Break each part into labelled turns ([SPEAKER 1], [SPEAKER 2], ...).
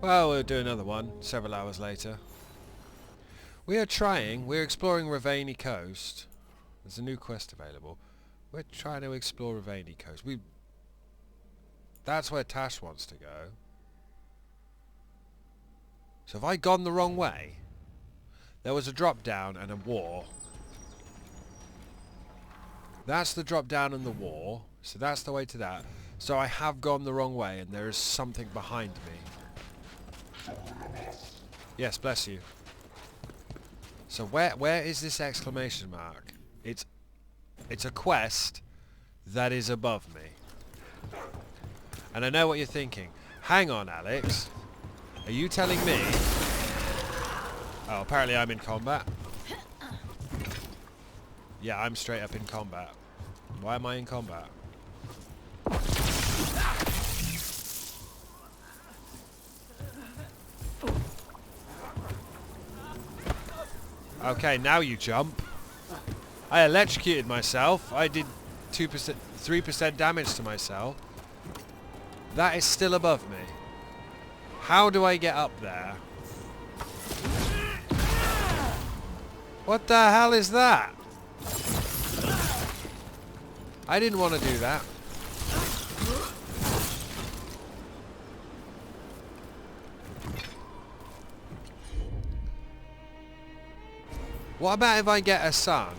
[SPEAKER 1] Well, we'll do another one several hours later. We're exploring Ravani Coast. There's a new quest available. We're trying to explore Ravani Coast. That's where Tash wants to go. So have I gone the wrong way? There was a drop down and a war. That's the drop down and the war. So that's the way to that. So I have gone the wrong way and there is something behind me. Yes, bless you. So where is this exclamation mark? It's a quest that is above me. And I know what you're thinking. Hang on, Alex. Are you telling me... Oh, apparently I'm in combat. Yeah, I'm straight up in combat. Why am I in combat? Okay, now you jump. I electrocuted myself. I did 2%, 3% damage to myself. That is still above me. How do I get up there? What the hell is that? I didn't want to do that. What about if I get a sun?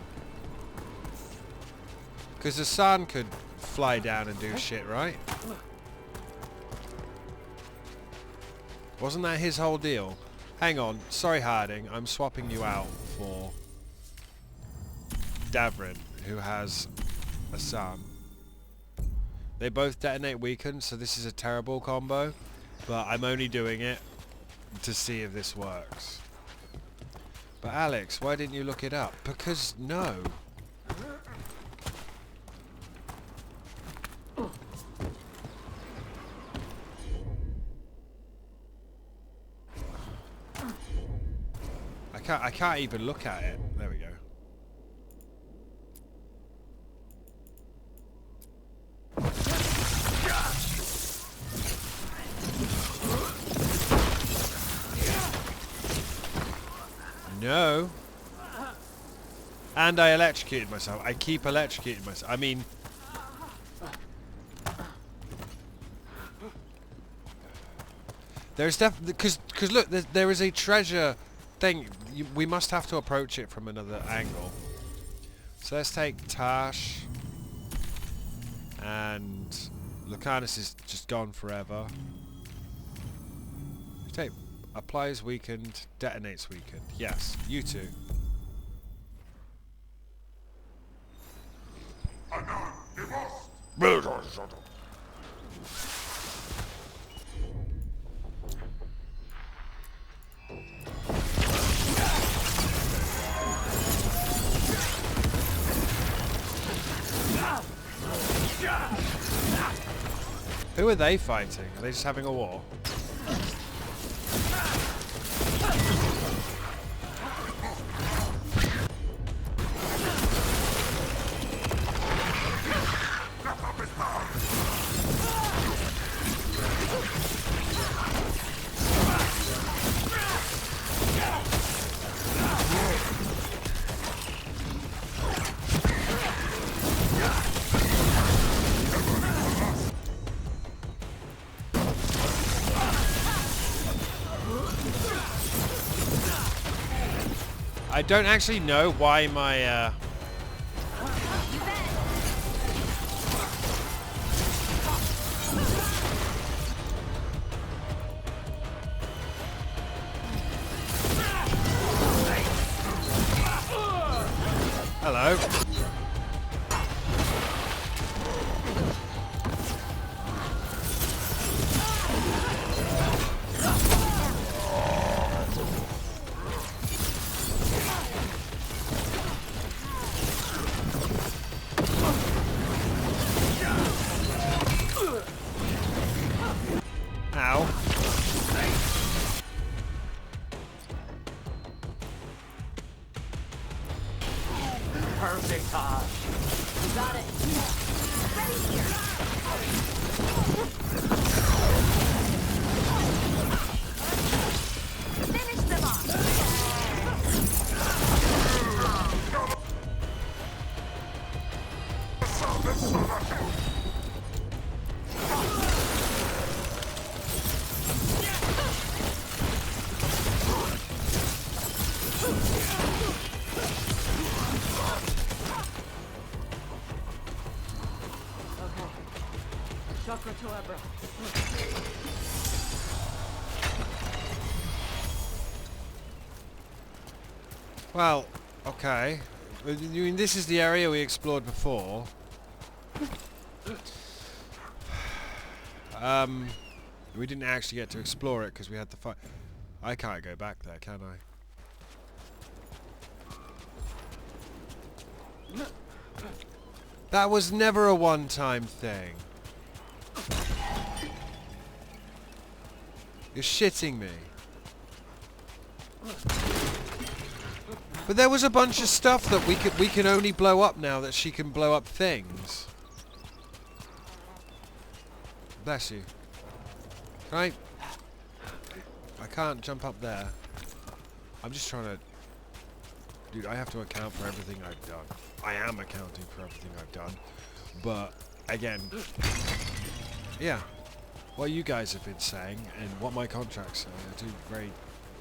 [SPEAKER 1] Because the sun could fly down and do shit, right? Wasn't that his whole deal? Hang on. Sorry, Harding. I'm swapping you out for Davrin, who has a sun. They both detonate weakened, so this is a terrible combo. But I'm only doing it to see if this works. But Alex, why didn't you look it up? Because no. I can't even look at it. There we go. No. And I electrocuted myself. I keep electrocuting myself. I mean... There's definitely... Because look, there is a treasure thing. We must have to approach it from another angle. So let's take Tash. And... Lucanus is just gone forever. Take... Applies weakened, detonates weakened. Yes, you two. Who are they fighting? Are they just having a war? I don't actually know why my Hello. Ow.
[SPEAKER 2] Perfect, Tosh. You got it. Ready here.
[SPEAKER 1] Well, okay. I mean, this is the area we explored before. We didn't actually get to explore it because we had the fight. I can't go back there, can I? That was never a one-time thing. You're shitting me. But there was a bunch of stuff that we can only blow up now that she can blow up things. Bless you. Right? I can't jump up there. I'm just trying to... Dude, I have to account for everything I've done. I am accounting for everything I've done. But, again... Yeah. What you guys have been saying, and what my contracts say, are two very...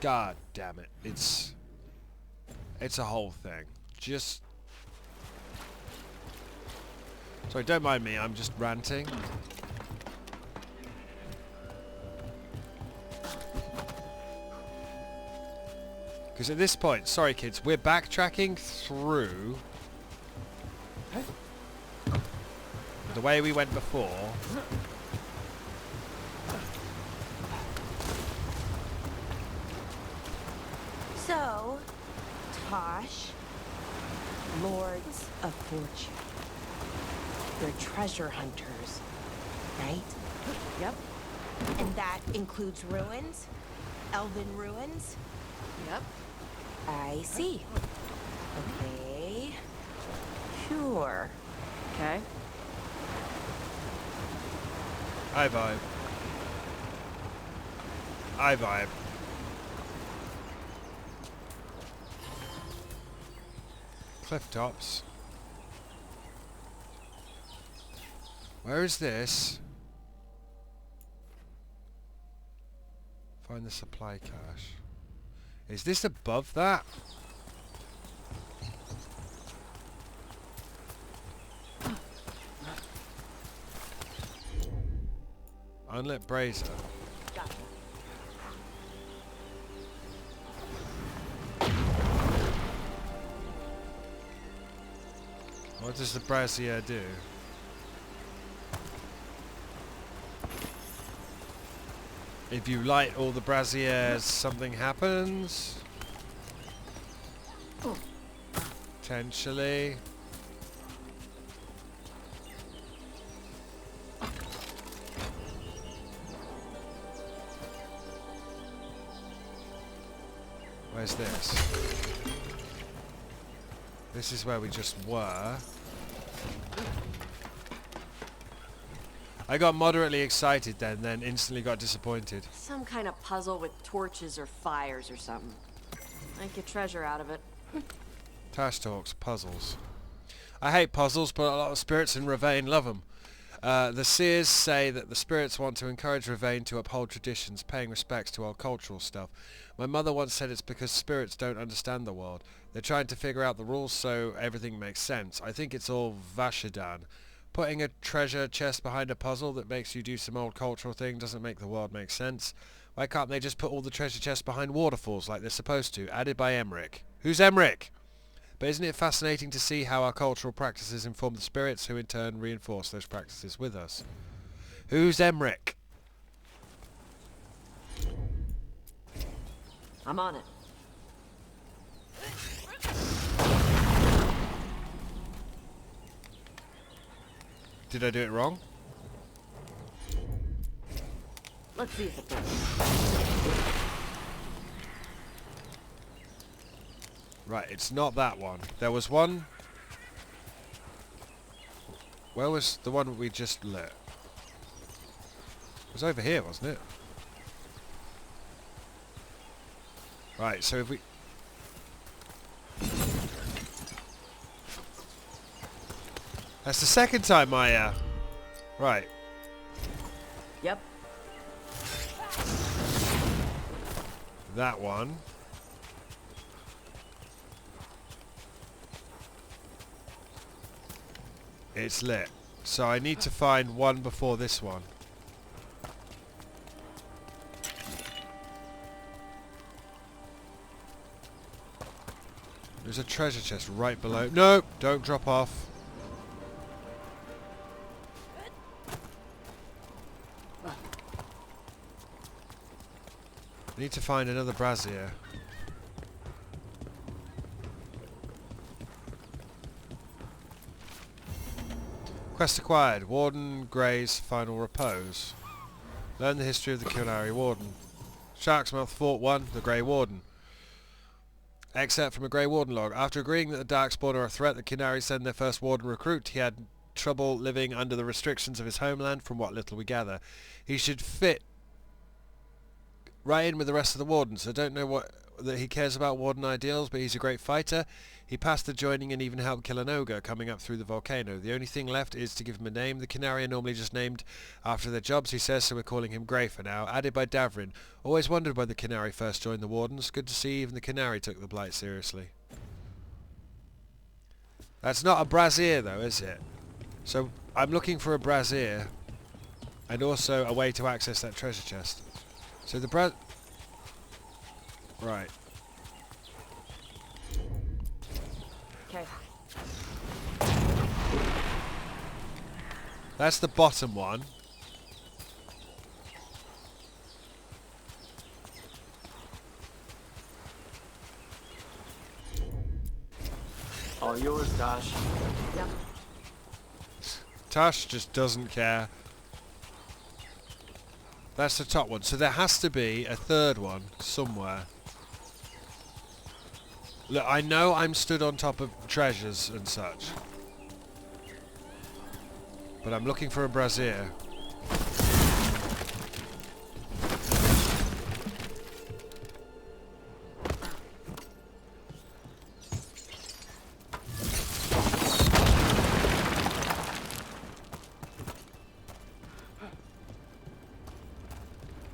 [SPEAKER 1] God damn it. It's a whole thing. Just... Sorry, don't mind me, I'm just ranting. Because at this point, sorry kids, we're backtracking through the way we went before.
[SPEAKER 3] So, Tosh, Lords of Fortune. They're treasure hunters, right?
[SPEAKER 2] Yep.
[SPEAKER 3] And that includes ruins? Elven ruins?
[SPEAKER 2] Yep.
[SPEAKER 3] I see. Okay. Sure.
[SPEAKER 2] Okay.
[SPEAKER 1] I vibe. I vibe. Cliff tops. Where is this? Find the supply cache. Is this above that? Unlit brazier.
[SPEAKER 2] Gotcha.
[SPEAKER 1] What does the brazier do? If you light all the braziers, something happens. Potentially. Where's this? This is where we just were. I got moderately excited then instantly got disappointed.
[SPEAKER 2] Some kind of puzzle with torches or fires or something. Make a treasure out of it.
[SPEAKER 1] Tash talks, puzzles. I hate puzzles, but a lot of spirits in Ravane love them. The seers say that the spirits want to encourage Ravane to uphold traditions, paying respects to old cultural stuff. My mother once said it's because spirits don't understand the world. They're trying to figure out the rules so everything makes sense. I think it's all Vashadan. Putting a treasure chest behind a puzzle that makes you do some old cultural thing doesn't make the world make sense. Why can't they just put all the treasure chests behind waterfalls like they're supposed to? Added by Emmerich. Who's Emmerich? But isn't it fascinating to see how our cultural practices inform the spirits who in turn reinforce those practices with us? Who's Emmerich?
[SPEAKER 2] I'm on it.
[SPEAKER 1] Did I do it wrong?
[SPEAKER 2] Let's see if it does.
[SPEAKER 1] Right, it's not that one. There was one... Where was the one we just lit? It was over here, wasn't it? Right, so if we... That's the second time I, Right.
[SPEAKER 2] Yep.
[SPEAKER 1] That one. It's lit. So I need to find one before this one. There's a treasure chest right below. No! Don't drop off. I need to find another brazier. Quest acquired. Warden Grey's final repose. Learn the history of the Qunari Warden. Sharksmouth Fort 1, the Grey Warden. Excerpt from a Grey Warden log. After agreeing that the Darkspawn are a threat, the Qunari send their first Warden recruit. He had trouble living under the restrictions of his homeland, from what little we gather. He should fit right in with the rest of the Wardens. I don't know that he cares about Warden ideals, but he's a great fighter. He passed the joining and even helped kill an ogre coming up through the volcano. The only thing left is to give him a name. The Qunari are normally just named after their jobs, he says, so we're calling him Grey for now. Added by Davrin. Always wondered why the Qunari first joined the Wardens. Good to see even the Qunari took the blight seriously. That's not a brazier though, is it? So I'm looking for a brazier and also a way to access that treasure chest. So the right.
[SPEAKER 2] Okay.
[SPEAKER 1] That's the bottom one.
[SPEAKER 4] All yours, Tosh.
[SPEAKER 2] Yep.
[SPEAKER 1] Tash just doesn't care. That's the top one. So there has to be a third one somewhere. Look, I know I'm stood on top of treasures and such. But I'm looking for a brazier.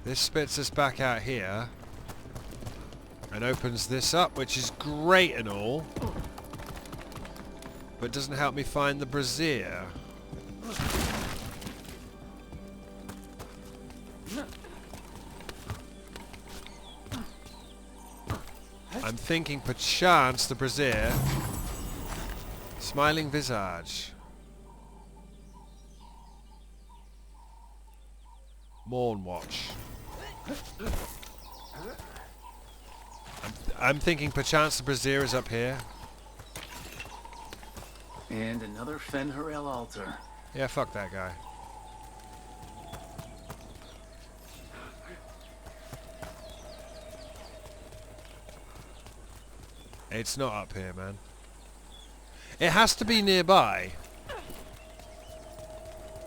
[SPEAKER 1] This spits us back out here. And opens this up, which is great and all, but doesn't help me find the brazier. I'm thinking perchance the brazier. Smiling visage. Morn watch. I'm thinking perchance the brazier is up here.
[SPEAKER 4] And another Fen'Harel altar.
[SPEAKER 1] Yeah, fuck that guy. It's not up here, man. It has to be nearby.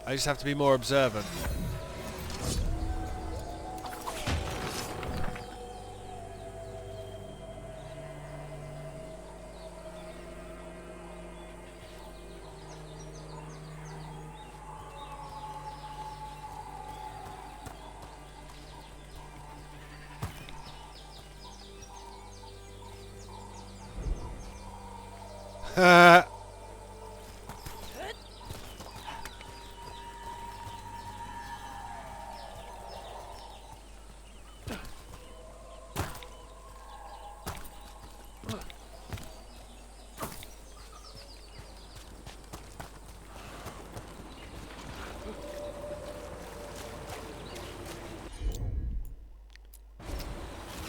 [SPEAKER 1] I just have to be more observant.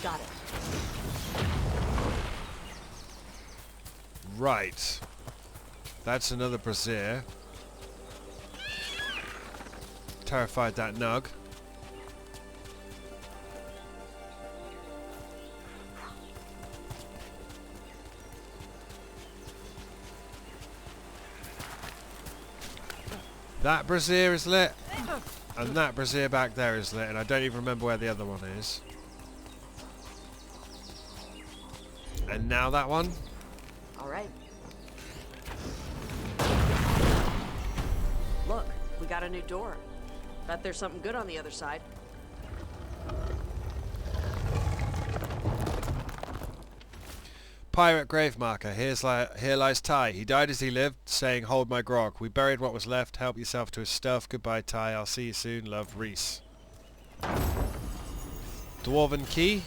[SPEAKER 2] Got it.
[SPEAKER 1] Right. That's another brazier. Terrified that nug. That brazier is lit. And that brazier back there is lit. And I don't even remember where the other one is. And now that one.
[SPEAKER 2] All right. Look, we got a new door. Bet there's something good on the other side.
[SPEAKER 1] Pirate grave marker. Here lies Ty. He died as he lived, saying, "Hold my grog." We buried what was left. Help yourself to his stuff. Goodbye, Ty. I'll see you soon. Love, Reese. Dwarven key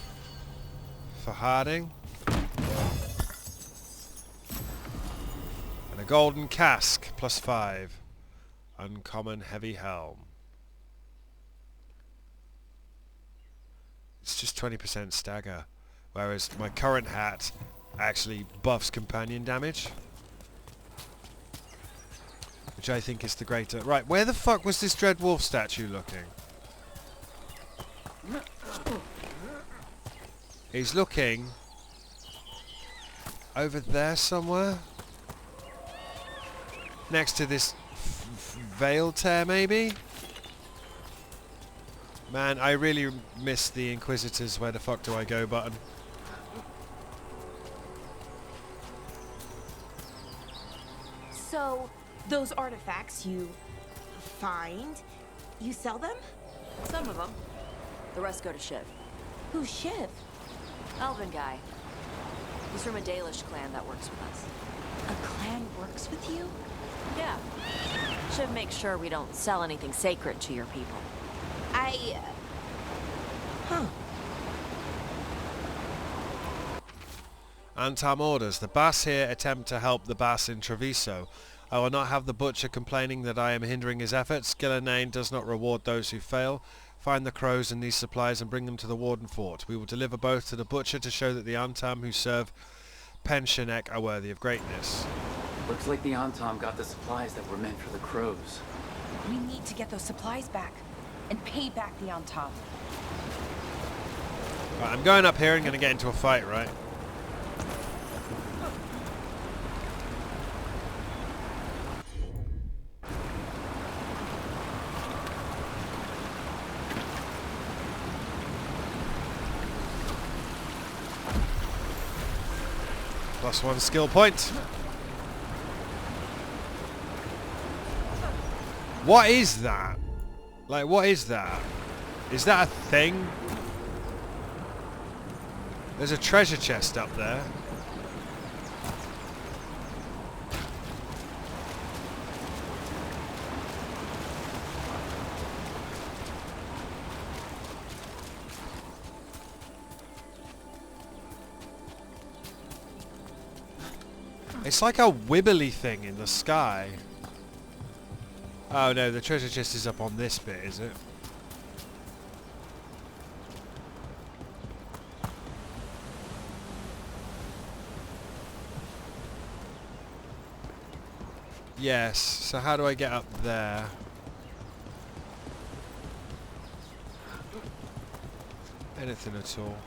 [SPEAKER 1] for Harding. A golden cask, +5. Uncommon heavy helm. It's just 20% stagger. Whereas my current hat actually buffs companion damage. Which I think is the greater... Right, where the fuck was this Dread Wolf statue looking? He's looking... over there somewhere? Next to this veil tear, maybe? Man, I really miss the Inquisitor's where the fuck do I go button.
[SPEAKER 3] So, those artifacts you find, you sell them?
[SPEAKER 2] Some of them. The rest go to Shiv.
[SPEAKER 3] Who's Shiv?
[SPEAKER 2] Elven guy. He's from a Dalish clan that works with us.
[SPEAKER 3] A clan works with you?
[SPEAKER 2] Yeah. Shiv makes sure we don't sell anything sacred to your people.
[SPEAKER 3] Huh.
[SPEAKER 1] Antam orders. The Bass here attempt to help the Bass in Treviso. I will not have the Butcher complaining that I am hindering his efforts. Gillenane does not reward those who fail. Find the crows and these supplies and bring them to the Warden Fort. We will deliver both to the Butcher to show that the Antam who serve Penshenek are worthy of greatness.
[SPEAKER 4] Looks like the Antom got the supplies that were meant for the crows.
[SPEAKER 5] We need to get those supplies back and pay back the on top.
[SPEAKER 1] Right, I'm going up here and going to get into a fight, right? +1 skill point. What is that? Like, what is that? Is that a thing? There's a treasure chest up there. It's like a wibbly thing in the sky. Oh no, the treasure chest is up on this bit, is it? Yes, so how do I get up there? Anything at all.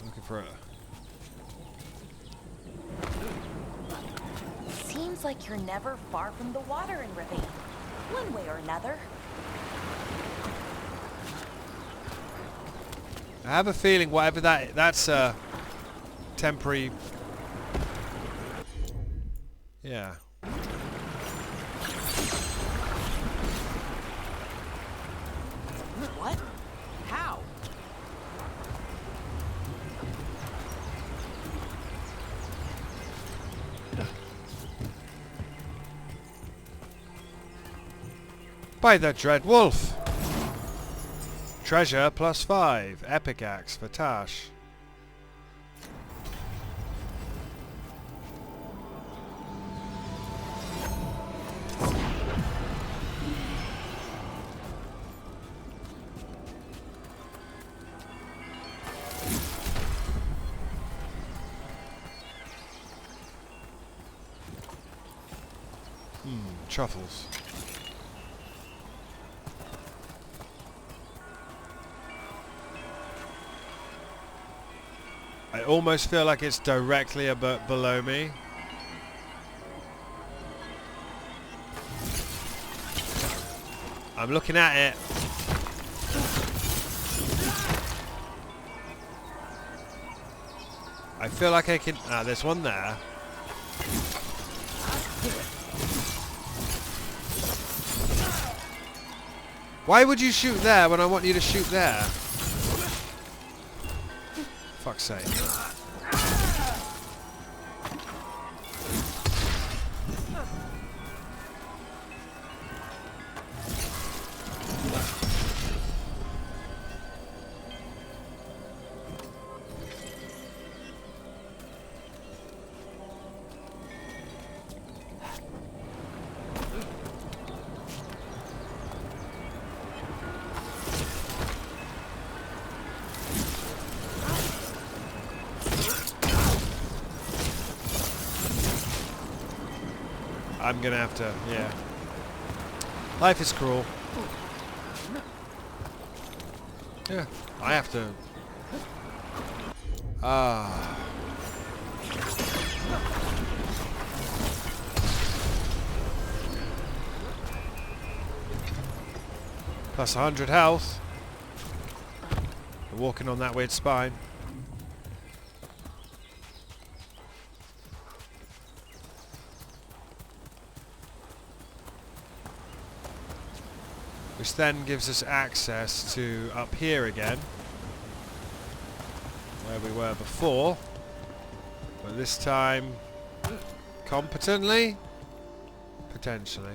[SPEAKER 1] Looking for a...
[SPEAKER 5] Seems like you're never far from the water in Ravine, one way or another.
[SPEAKER 1] I have a feeling whatever that's a temporary... Yeah.
[SPEAKER 2] What? How?
[SPEAKER 1] By the Dread Wolf! Treasure +5. Epic Axe for Tash. Truffles. I almost feel like it's directly below me. I'm looking at it. I feel like I can... Ah, there's one there. Why would you shoot there when I want you to shoot there? Fuck's sake. I'm gonna have to, yeah. Life is cruel. Yeah, I have to. Ah. Plus 100 health. We're walking on that weird spine. Which then gives us access to up here again, where we were before, but this time competently? Potentially.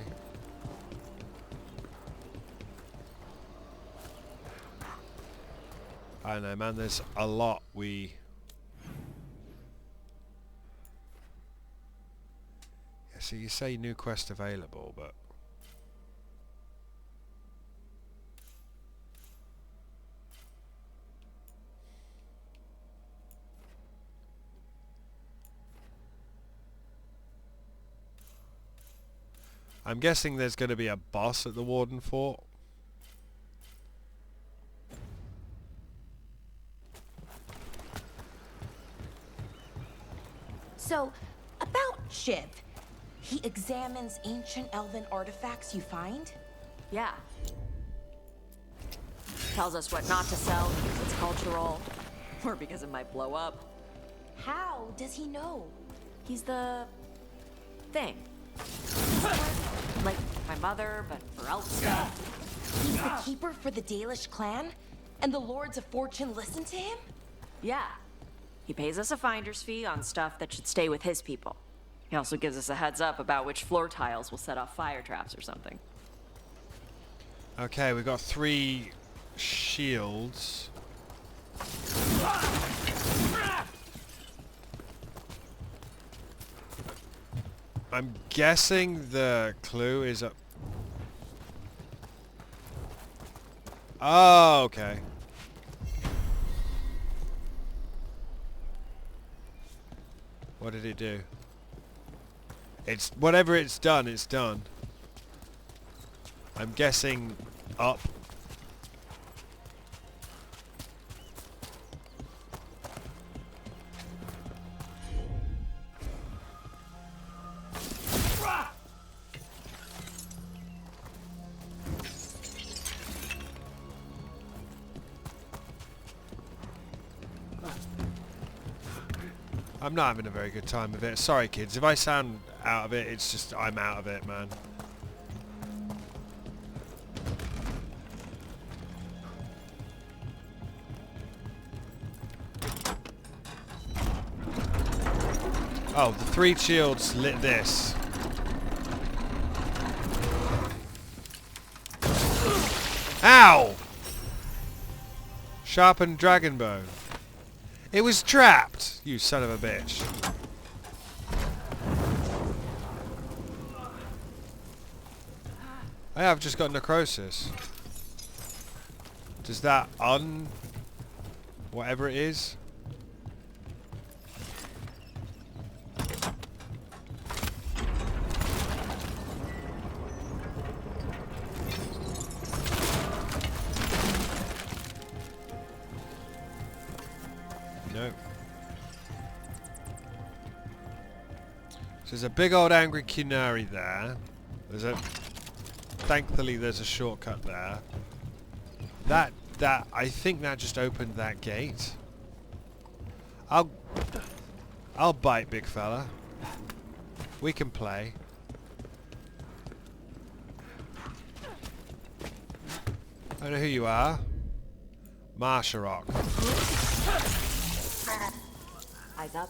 [SPEAKER 1] I don't know, man, there's a lot we... Yeah, so you say new quest available, but... I'm guessing there's going to be a boss at the Warden Fort.
[SPEAKER 3] So, about Shiv. He examines ancient elven artifacts you find?
[SPEAKER 2] Yeah. Tells us what not to sell because it's cultural, or because it might blow up.
[SPEAKER 3] How does he know?
[SPEAKER 2] He's the... thing. Like my mother, but for elf stuff.
[SPEAKER 3] He's the keeper for the Dalish clan? And the Lords of Fortune listen to him?
[SPEAKER 2] Yeah. He pays us a finder's fee on stuff that should stay with his people. He also gives us a heads up about which floor tiles will set off fire traps or something.
[SPEAKER 1] Okay, we've got 3 shields. I'm guessing the clue is up. Oh, okay. What did it do? It's whatever it's done, it's done. I'm guessing up. I'm not having a very good time with it. Sorry, kids. If I sound out of it, it's just I'm out of it, man. Oh, the 3 shields lit this. Ow! Sharpened dragon bone. It was trapped, you son of a bitch. I have just got necrosis. Does that whatever it is? Nope. So there's a big old angry Kunari there. Thankfully there's a shortcut there. I think that just opened that gate. I'll bite, big fella. We can play. I don't know who you are. Marsharok.
[SPEAKER 2] Eyes up.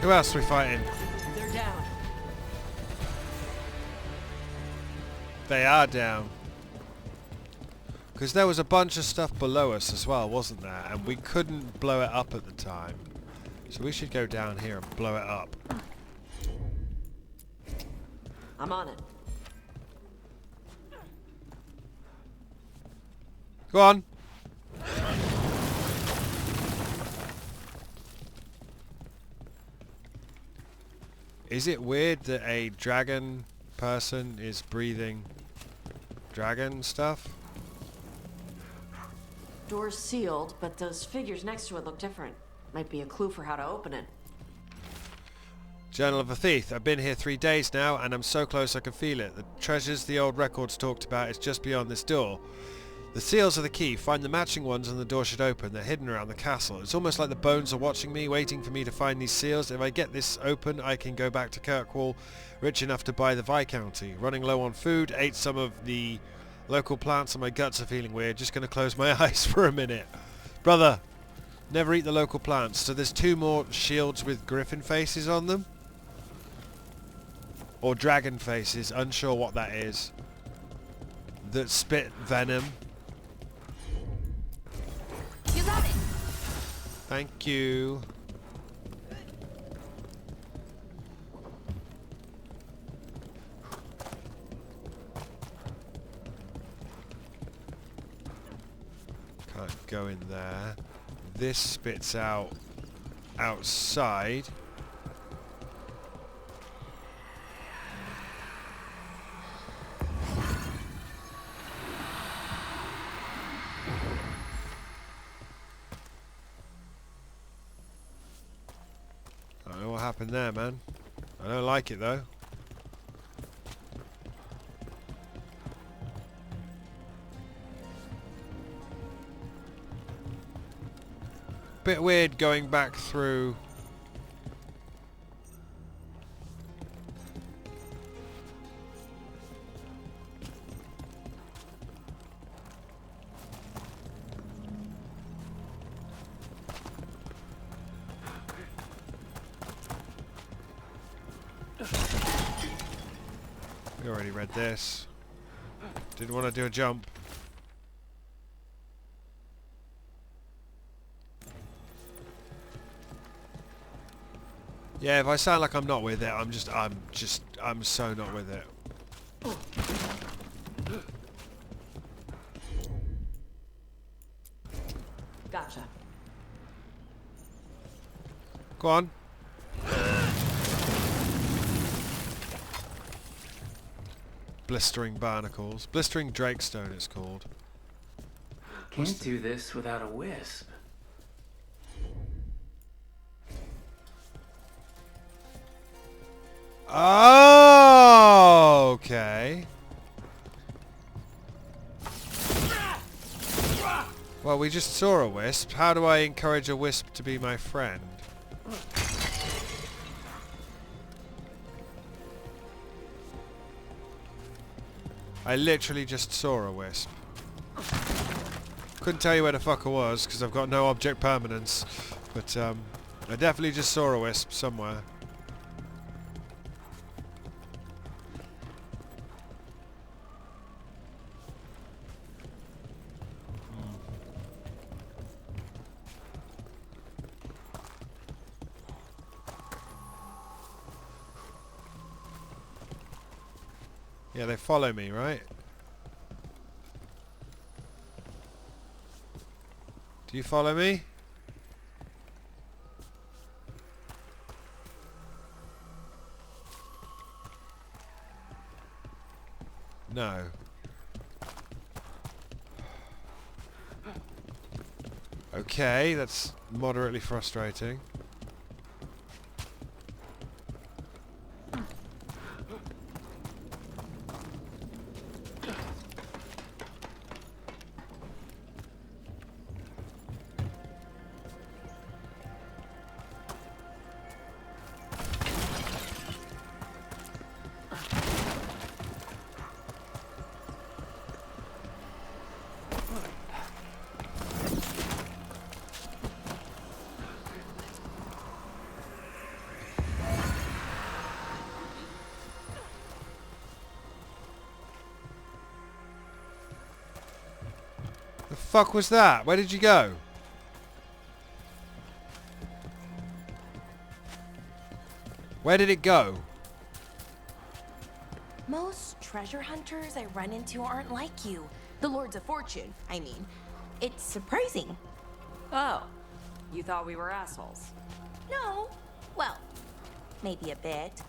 [SPEAKER 1] Who else are we fighting?
[SPEAKER 2] They're down.
[SPEAKER 1] They are down. Because there was a bunch of stuff below us as well, wasn't there? And we couldn't blow it up at the time. So we should go down here and blow it up.
[SPEAKER 2] I'm on it.
[SPEAKER 1] Go on. Is it weird that a dragon person is breathing dragon stuff?
[SPEAKER 2] Door's sealed, but those figures next to it look different. Might be a clue for how to open it.
[SPEAKER 1] Journal of a Thief. I've been here 3 days now, and I'm so close I can feel it. The treasures the old records talked about is just beyond this door. The seals are the key. Find the matching ones and the door should open. They're hidden around the castle. It's almost like the bones are watching me, waiting for me to find these seals. If I get this open, I can go back to Kirkwall, rich enough to buy the Viscounty. Running low on food, ate some of the local plants and my guts are feeling weird. Just going to close my eyes for a minute. Brother, never eat the local plants. So there's 2 more shields with griffin faces on them? Or dragon faces, unsure what that is. That spit venom.
[SPEAKER 5] You got it.
[SPEAKER 1] Thank you. Can't go in there. This spits out outside. I don't know what happened there, man. I don't like it though. Bit weird going back through. We already read this. Didn't want to do a jump. Yeah, if I sound like I'm not with it, I'm so not with it.
[SPEAKER 2] Gotcha.
[SPEAKER 1] Go on. Blistering barnacles. Blistering drakestone it's called.
[SPEAKER 4] Can't do this without a wisp.
[SPEAKER 1] Oh, okay. Well, we just saw a wisp. How do I encourage a wisp to be my friend? I literally just saw a wisp. Couldn't tell you where the fuck I was because I've got no object permanence. But I definitely just saw a wisp somewhere. Yeah, they follow me, right? Do you follow me? No. Okay, that's moderately frustrating. The fuck was that? Where did you go? Where did it go?
[SPEAKER 3] Most treasure hunters I run into aren't like you. The Lords of Fortune, I mean. It's surprising.
[SPEAKER 2] Oh, you thought we were assholes.
[SPEAKER 3] No. Well, maybe a bit.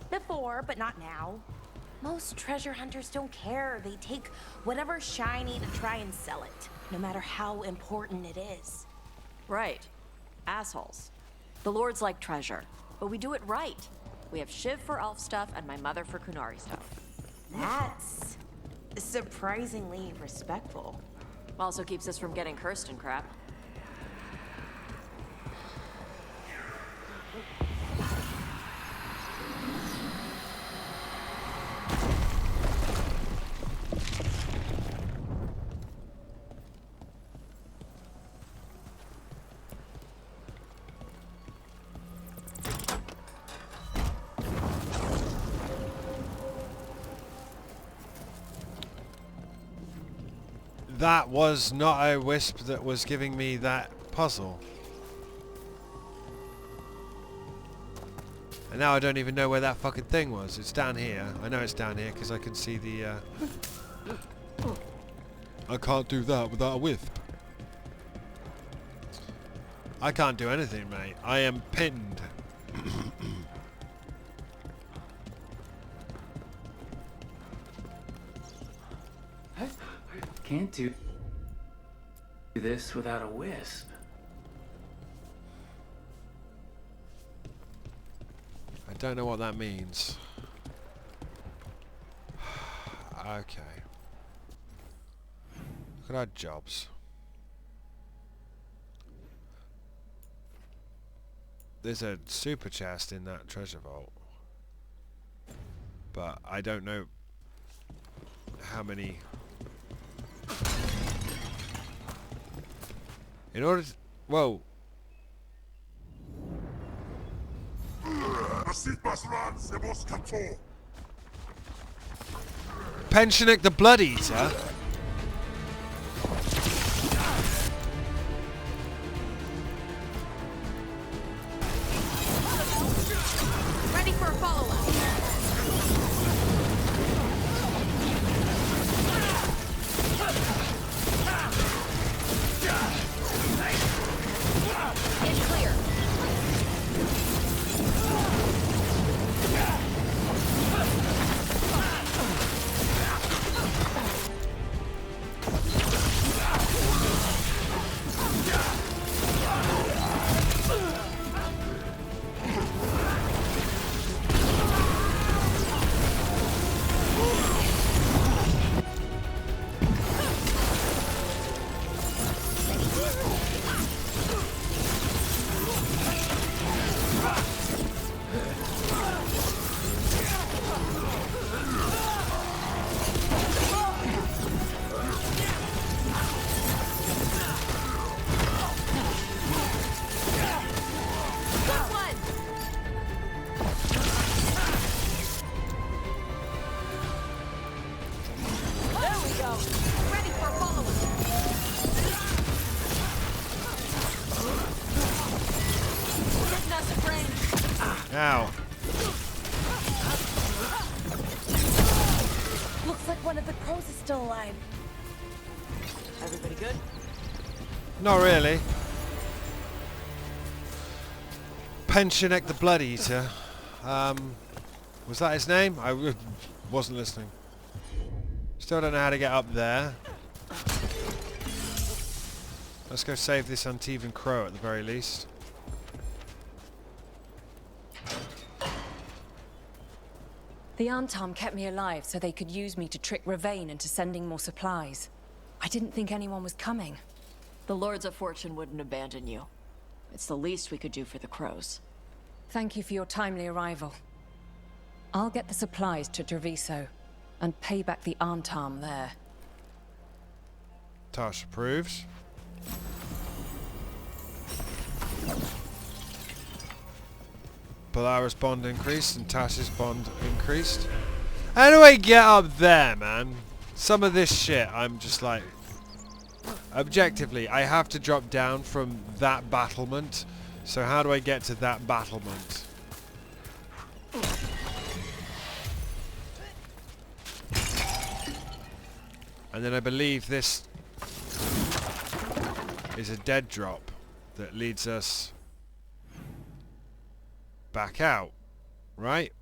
[SPEAKER 3] Before, but not now. Most treasure hunters don't care. They take whatever's shiny to try and sell it, no matter how important it is.
[SPEAKER 2] Right. Assholes. The Lords like treasure, but we do it right. We have Shiv for elf stuff and my mother for Kunari stuff.
[SPEAKER 3] That's surprisingly respectful.
[SPEAKER 2] Also keeps us from getting cursed and crap.
[SPEAKER 1] That was not a wisp that was giving me that puzzle. And now I don't even know where that fucking thing was. It's down here. I know it's down here because I can see the... I can't do that without a wisp. I can't do anything, mate. I am pinned.
[SPEAKER 4] Can't do this without a wisp.
[SPEAKER 1] I don't know what that means. Okay. Look at our jobs. There's a super chest in that treasure vault. But I don't know how many... In order to... Whoa. Pensionik the Blood Eater?
[SPEAKER 3] Ready for a follow-up. It's clear.
[SPEAKER 1] Ow.
[SPEAKER 3] Looks like one of the crows is still alive.
[SPEAKER 2] Everybody good?
[SPEAKER 1] Not really. Pensionik the Blood Eater. Was that his name? I wasn't listening. Still don't know how to get up there. Let's go save this Antivan crow at the very least.
[SPEAKER 6] The Antam kept me alive so they could use me to trick Ravane into sending more supplies. I didn't think anyone was coming.
[SPEAKER 2] The Lords of Fortune wouldn't abandon you. It's the least we could do for the crows.
[SPEAKER 6] Thank you for your timely arrival. I'll get the supplies to Treviso and pay back the Antam there.
[SPEAKER 1] Tash approves. Polaris bond increased and Tash's bond increased. How do I get up there, man? Some of this shit, I'm just like... Objectively, I have to drop down from that battlement. So how do I get to that battlement? And then I believe this is a dead drop that leads us back out, right?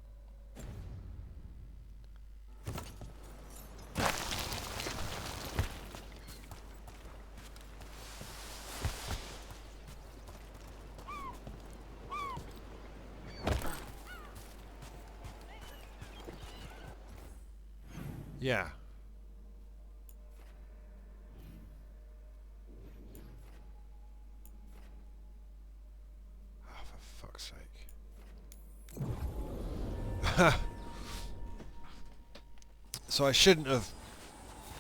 [SPEAKER 1] Yeah. Oh, for fuck's sake. So I shouldn't have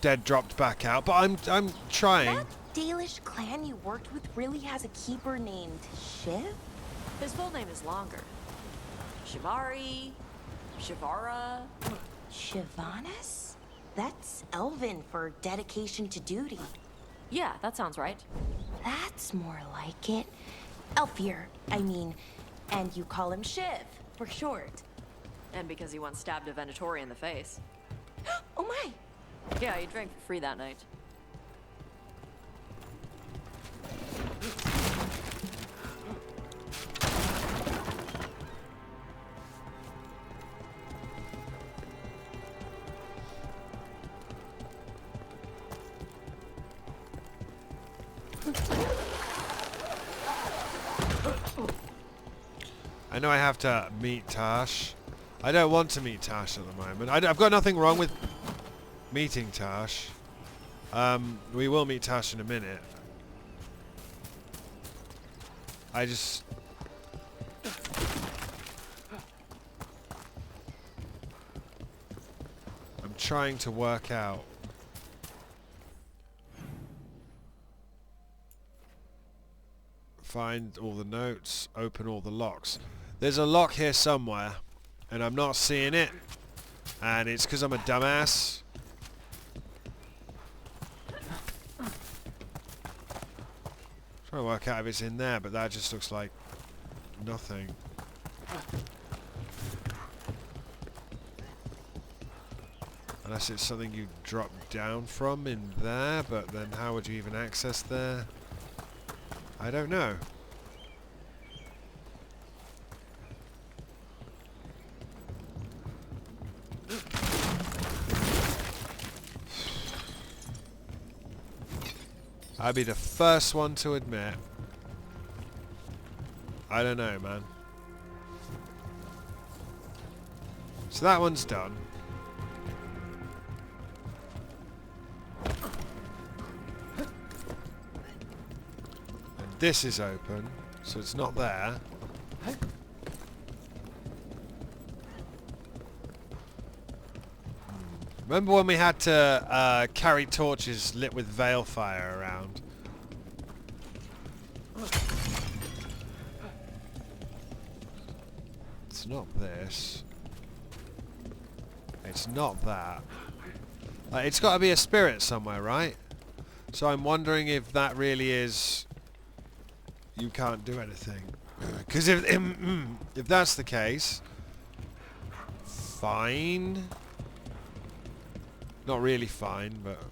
[SPEAKER 1] dead dropped back out, but I'm trying.
[SPEAKER 3] That Dalish clan you worked with really has a keeper named Shiv?
[SPEAKER 2] His full name is longer. Shivari, Shivara.
[SPEAKER 3] Shivanis? That's elven for dedication to duty.
[SPEAKER 2] Yeah, that sounds right.
[SPEAKER 3] That's more like it. Elfier, I mean. And you call him Shiv, for short.
[SPEAKER 2] And because he once stabbed a Venatori in the face.
[SPEAKER 3] Oh my!
[SPEAKER 2] Yeah, he drank for free that night.
[SPEAKER 1] I know I have to meet Tash. I don't want to meet Tash at the moment. I've got nothing wrong with meeting Tash. We will meet Tash in a minute. I just... I'm trying to work out. Find all the notes, open all the locks. There's a lock here somewhere, and I'm not seeing it. And it's because I'm a dumbass. Trying to work out if it's in there, but that just looks like nothing. Unless it's something you drop down from in there, but then how would you even access there? I don't know. I'd be the first one to admit. I don't know, man. So that one's done. And this is open, so it's not there. Remember when we had to carry torches lit with veil fire around? It's not this. It's not that. It's got to be a spirit somewhere, right? So I'm wondering if that really is... You can't do anything. Because if that's the case... Fine. Not really fine, but...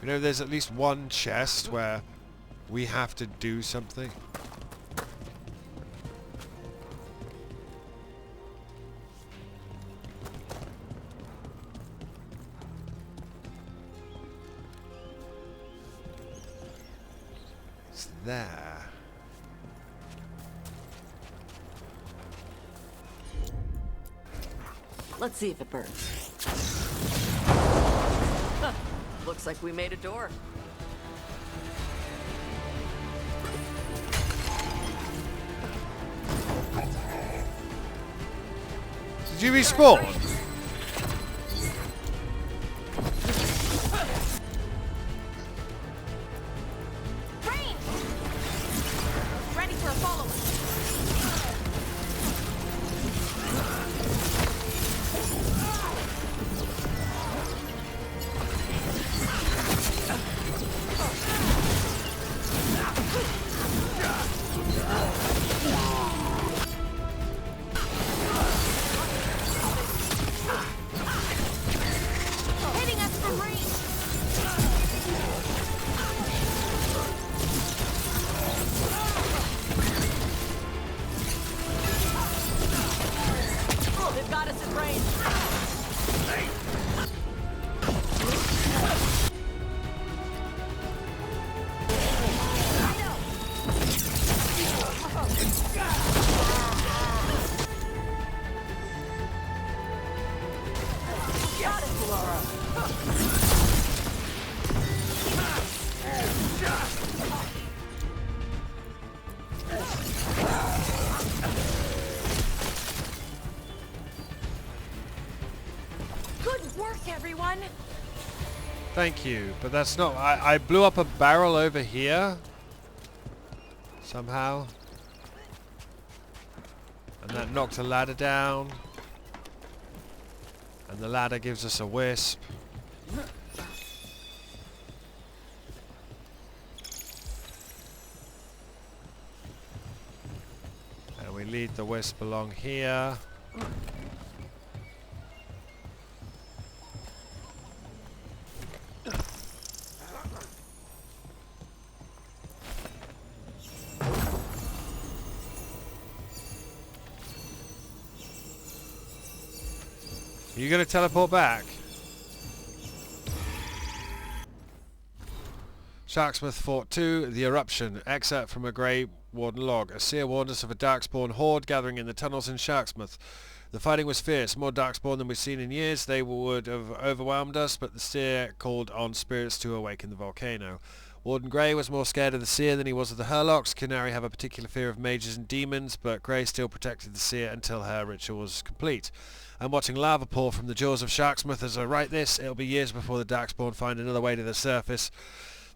[SPEAKER 1] You know, there's at least one chest where we have to do something. It's there.
[SPEAKER 2] Let's see if it burns. Looks like we made a door.
[SPEAKER 1] Did you respawn?
[SPEAKER 3] Rain! Ready for a follow-up.
[SPEAKER 1] Thank you, but that's not... I blew up a barrel over here. Somehow. And that knocked a ladder down. And the ladder gives us a wisp. And we lead the wisp along here. Are you going to teleport back? Sharksmith Fort 2, The Eruption. Excerpt from a Grey Warden log. A seer warned us of a darkspawn horde gathering in the tunnels in Sharksmith. The fighting was fierce, more darkspawn than we've seen in years. They would have overwhelmed us, but the seer called on spirits to awaken the volcano. Warden Grey was more scared of the seer than he was of the Hurlocks. Canary have a particular fear of mages and demons, but Grey still protected the seer until her ritual was complete. I'm watching lava pour from the jaws of Sharksmith as I write this. It'll be years before the Darkspawn find another way to the surface.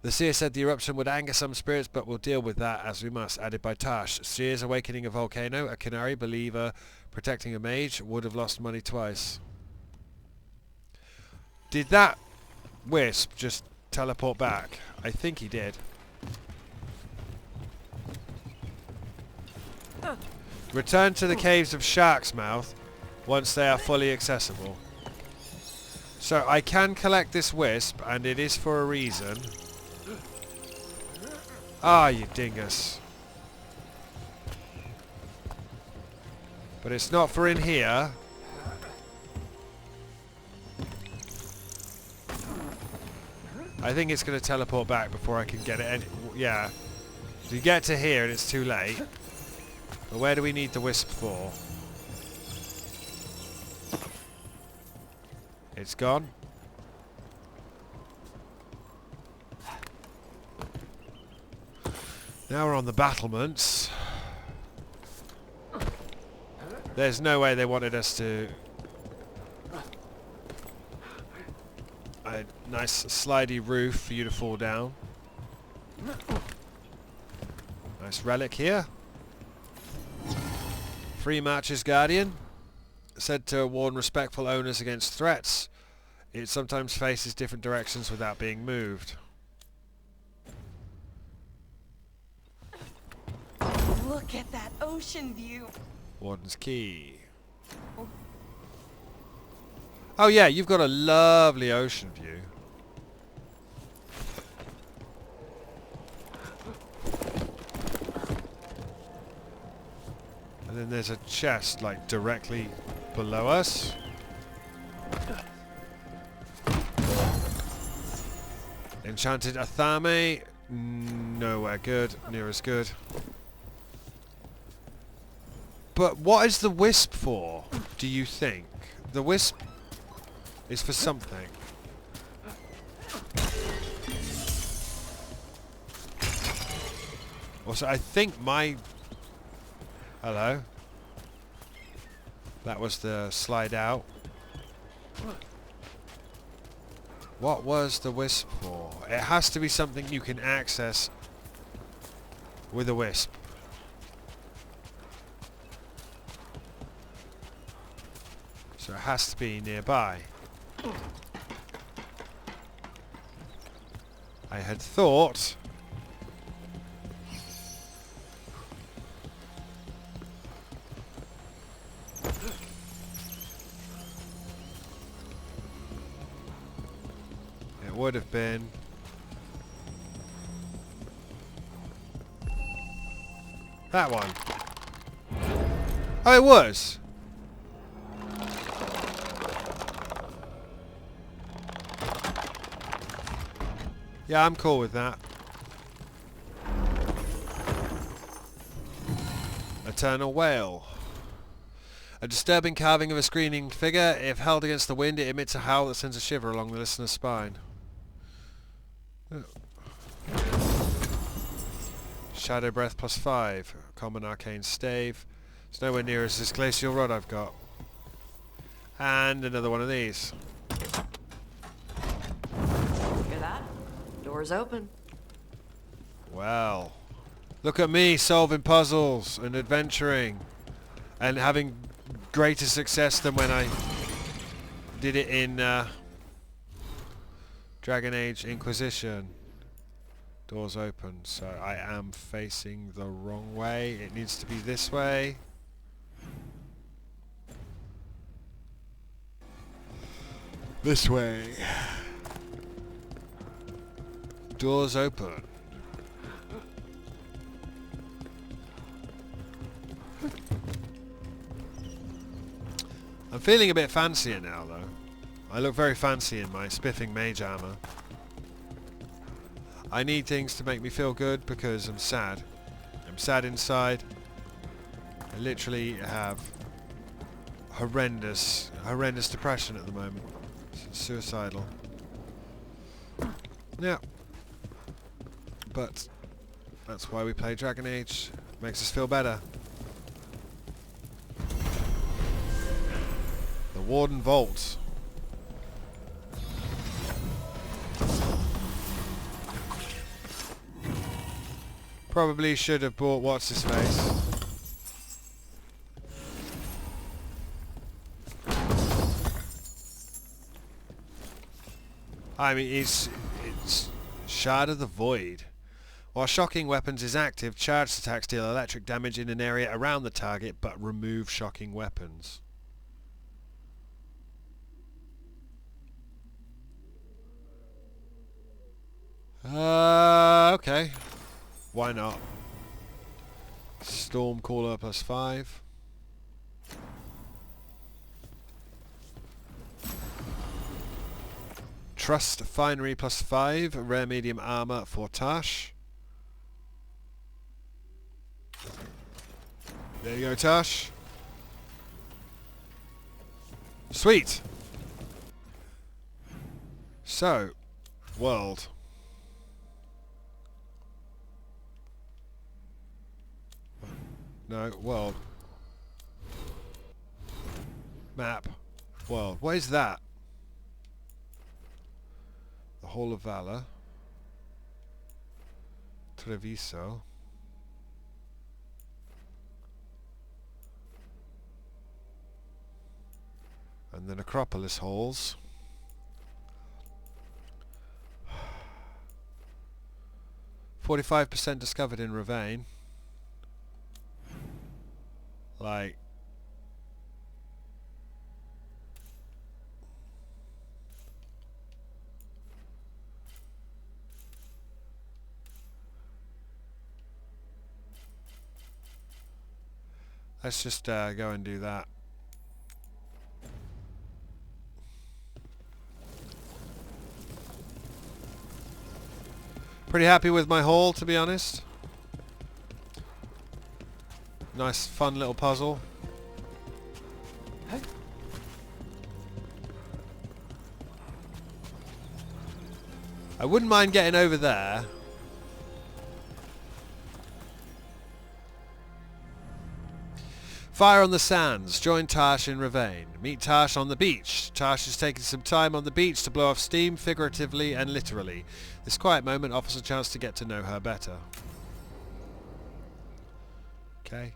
[SPEAKER 1] The seer said the eruption would anger some spirits, but we'll deal with that as we must. Added by Tash. Seer's awakening a volcano, a canary, believer, protecting a mage, would have lost money twice. Did that wisp just teleport back? I think he did. Return to the caves of Shark's Mouth once they are fully accessible. So I can collect this wisp, and it is for a reason. Ah, you dingus. But it's not for in here. I think it's going to teleport back before I can get it. Yeah. So you get to here and it's too late. But where do we need the wisp for? It's gone. Now we're on the battlements. There's no way they wanted us to... A nice slidey roof for you to fall down. Nice relic here. Free March's Guardian. Said to warn respectful owners against threats. It sometimes faces different directions without being moved.
[SPEAKER 5] Look at that ocean view.
[SPEAKER 1] Warden's Key. Oh yeah, you've got a lovely ocean view. And then there's a chest like directly below us. Enchanted Athame. Nowhere good. Near as good. But what is the wisp for, do you think? The wisp is for something. Also, I think my... Hello. That was the slide out. What was the wisp for? It has to be something you can access with a wisp. So it has to be nearby. I had thought... it would have been... that one. Oh, it was! Yeah, I'm cool with that. Eternal Whale. A disturbing carving of a screaming figure. If held against the wind, it emits a howl that sends a shiver along the listener's spine. Shadow Breath +5. Common Arcane Stave. It's nowhere near as this Glacial Rod I've got. And another one of these.
[SPEAKER 2] Door's open.
[SPEAKER 1] Well, look at me solving puzzles and adventuring and having greater success than when I did it in Dragon Age Inquisition. Door's open, so I am facing the wrong way. It needs to be this way. This way. Door's open. I'm feeling a bit fancier now, though. I look very fancy in my spiffing mage armor. I need things to make me feel good because I'm sad. I'm sad inside. I literally have horrendous depression at the moment. Suicidal. Yeah. But that's why we play Dragon Age. Makes us feel better. The Warden Vault. Probably should have bought what's his face. I mean, it's Shard of the Void. While shocking weapons is active, charged attacks deal electric damage in an area around the target, but remove shocking weapons. Okay. Why not? Stormcaller +5. Trust Finery +5. Rare medium armor for Tash. There you go, Tash. Sweet. So, world. No, world. Map. World. What is that? The Hall of Valor. Treviso. And the Necropolis Halls. %45 discovered in Ravane. Like, let's just go and do that. Pretty happy with my haul, to be honest. Nice, fun little puzzle. I wouldn't mind getting over there. Fire on the Sands. Join Tash in Ravane. Meet Tash on the beach. Tash is taking some time on the beach to blow off steam, figuratively and literally. This quiet moment offers a chance to get to know her better. Okay.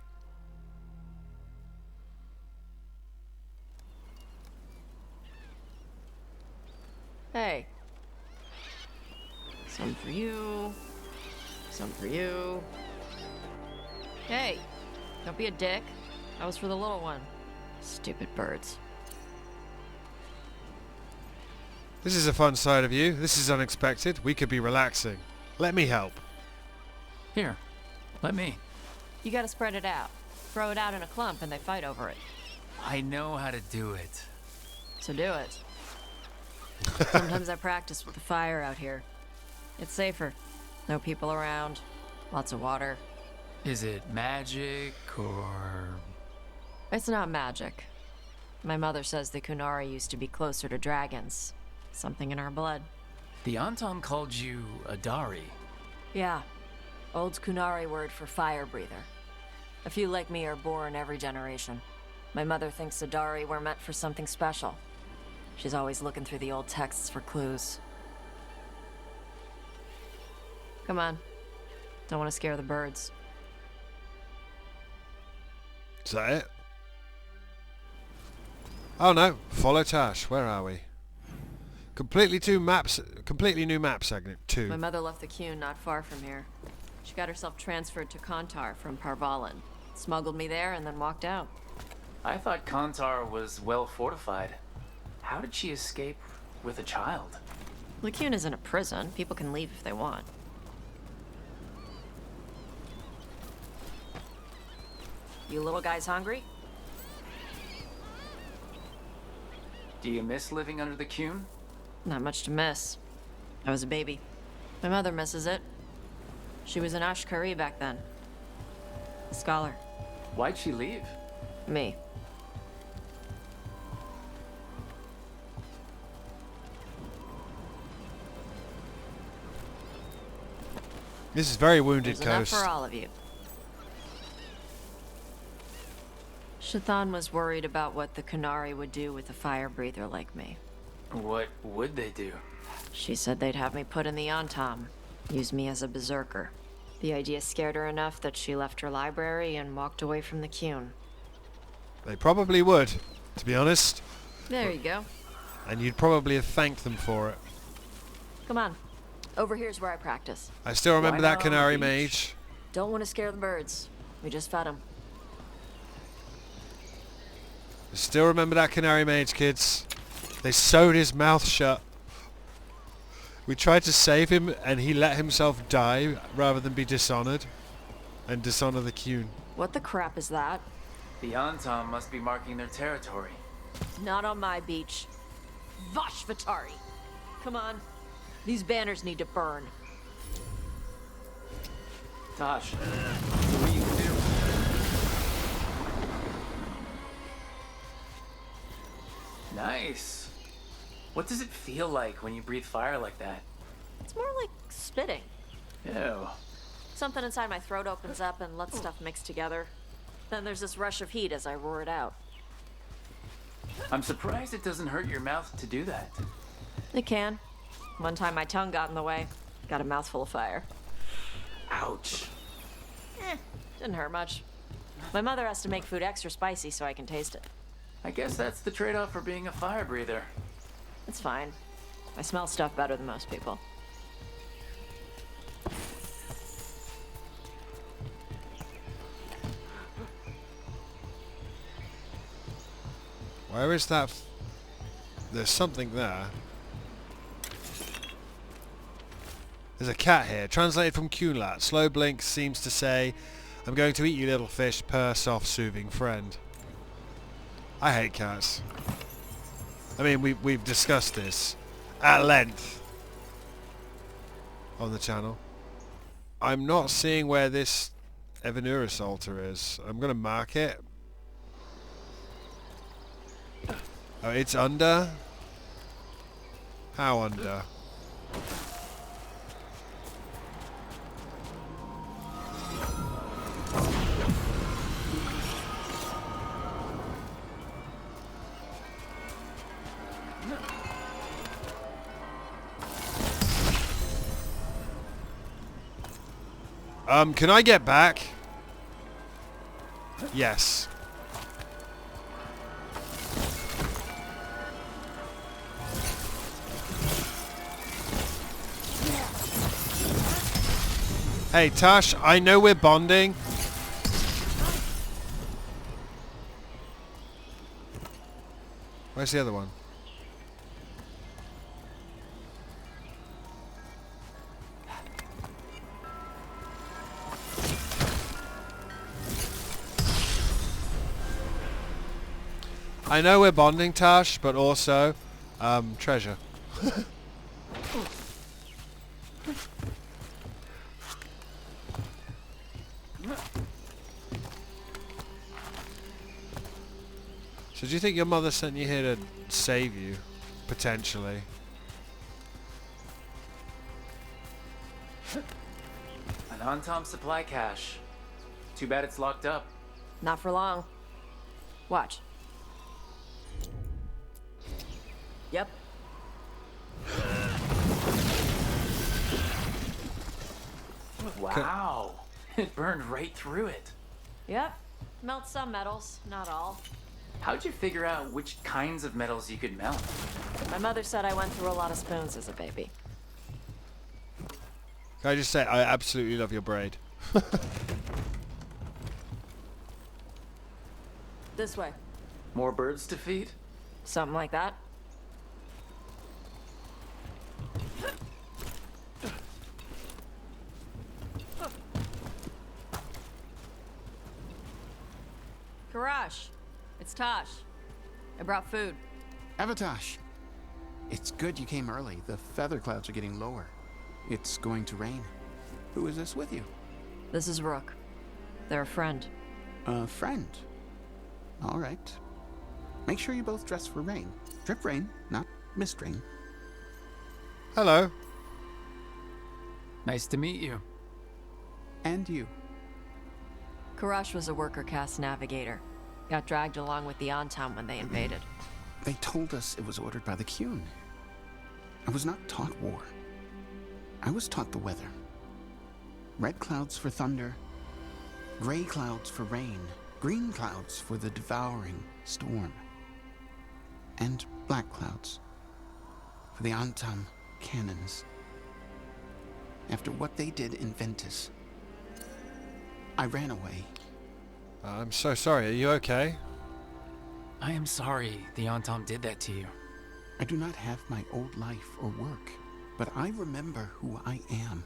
[SPEAKER 2] Hey. Some for you. Some for you. Hey, don't be a dick. That was for the little one. Stupid birds.
[SPEAKER 1] This is a fun side of you. This is unexpected. We could be relaxing. Let me help.
[SPEAKER 4] Here, let me.
[SPEAKER 2] You gotta spread it out. Throw it out in a clump and they fight over it.
[SPEAKER 4] I know how to do it.
[SPEAKER 2] So do it. Sometimes I practice with the fire out here. It's safer. No people around. Lots of water.
[SPEAKER 4] Is it magic or...
[SPEAKER 2] It's not magic. My mother says the Kunari used to be closer to dragons. Something in our blood.
[SPEAKER 4] The Antom called you a Dari.
[SPEAKER 2] Yeah. Old Kunari word for fire breather. A few like me are born every generation. My mother thinks Adari were meant for something special. She's always looking through the old texts for clues. Come on. Don't want to scare the birds.
[SPEAKER 1] Is that it? Oh no, follow Tash. Where are we? Completely new map segment 2.
[SPEAKER 2] My mother left the Qun not far from here. She got herself transferred to Kontar from Parvalan. Smuggled me there and then walked out.
[SPEAKER 4] I thought Kontar was well fortified. How did she escape with a child?
[SPEAKER 2] The Qun isn't a prison. People can leave if they want. You little guys hungry?
[SPEAKER 4] Do you miss living under the Qun?
[SPEAKER 2] Not much to miss. I was a baby. My mother misses it. She was an Ashkari back then. A scholar.
[SPEAKER 4] Why'd she leave?
[SPEAKER 2] Me.
[SPEAKER 1] This is very Wounded
[SPEAKER 2] There's enough
[SPEAKER 1] Coast.
[SPEAKER 2] for all of you. Shathan was worried about what the Qunari would do with a fire breather like me.
[SPEAKER 4] What would they do?
[SPEAKER 2] She said they'd have me put in the Antom, use me as a berserker. The idea scared her enough that she left her library and walked away from the Qun.
[SPEAKER 1] They probably would, to be honest.
[SPEAKER 2] There you go.
[SPEAKER 1] And you'd probably have thanked them for it.
[SPEAKER 2] Come on. Over here's where I practice.
[SPEAKER 1] I still remember
[SPEAKER 4] Why
[SPEAKER 1] that
[SPEAKER 4] not on the
[SPEAKER 1] Canary
[SPEAKER 4] beach?
[SPEAKER 1] Mage.
[SPEAKER 2] Don't want to scare the birds. We just fed them.
[SPEAKER 1] I still remember that Canary Mage, kids. They sewed his mouth shut. We tried to save him and he let himself die rather than be dishonored. And dishonor the Qun.
[SPEAKER 2] What the crap is that?
[SPEAKER 4] The Antom must be marking their territory.
[SPEAKER 2] Not on my beach. Vashvatari. Come on. These banners need to burn.
[SPEAKER 4] Tosh, what you can do? Nice. What does it feel like when you breathe fire like that?
[SPEAKER 2] It's more like spitting.
[SPEAKER 4] Ew.
[SPEAKER 2] Something inside my throat opens up and lets stuff mix together. Then there's this rush of heat as I roar it out.
[SPEAKER 4] I'm surprised it doesn't hurt your mouth to do that.
[SPEAKER 2] It can. One time my tongue got in the way. Got a mouthful of fire.
[SPEAKER 4] Ouch.
[SPEAKER 2] Didn't hurt much. My mother has to make food extra spicy so I can taste it.
[SPEAKER 4] I guess that's the trade-off for being a fire breather.
[SPEAKER 2] It's fine. I smell stuff better than most people.
[SPEAKER 1] Where is that? There's something there. There's a cat here. Translated from Qunlat. Slow blink seems to say, I'm going to eat you, little fish. Purr, soft, soothing friend. I hate cats. I mean, we've discussed this at length on the channel. I'm not seeing where this Evanurus altar is. I'm going to mark it. Oh, it's under? How under? Can I get back? Yes. Hey, Tash, I know we're bonding. Where's the other one? I know we're bonding, Tash, but also, treasure. So do you think your mother sent you here to save you? Potentially.
[SPEAKER 4] An Antom supply cache. Too bad it's locked up.
[SPEAKER 2] Not for long. Watch. Yep.
[SPEAKER 4] Wow. It burned right through it.
[SPEAKER 2] Yep. Melt some metals, not all.
[SPEAKER 4] How'd you figure out which kinds of metals you could melt?
[SPEAKER 2] My mother said I went through a lot of spoons as a baby.
[SPEAKER 1] Can I just say, I absolutely love your braid.
[SPEAKER 2] This way.
[SPEAKER 4] More birds to feed?
[SPEAKER 2] Something like that. Karash, it's Tosh. I brought food.
[SPEAKER 7] Avatosh, it's good you came early. The feather clouds are getting lower. It's going to rain. Who is this with you?
[SPEAKER 2] This is Rook. They're a friend.
[SPEAKER 7] A friend. All right. Make sure you both dress for rain. Drip rain, not mist rain.
[SPEAKER 1] Hello.
[SPEAKER 8] Nice to meet you.
[SPEAKER 7] And you.
[SPEAKER 2] Karash was a worker caste navigator. Got dragged along with the Antam when they invaded.
[SPEAKER 7] They told us it was ordered by the Qun. I was not taught war. I was taught the weather. Red clouds for thunder, gray clouds for rain, green clouds for the devouring storm, and black clouds for the Antam cannons. After what they did in Ventus, I ran away.
[SPEAKER 1] I'm so sorry. Are you okay?
[SPEAKER 8] I am sorry the Antam did that to you.
[SPEAKER 7] I do not have my old life or work, but I remember who I am.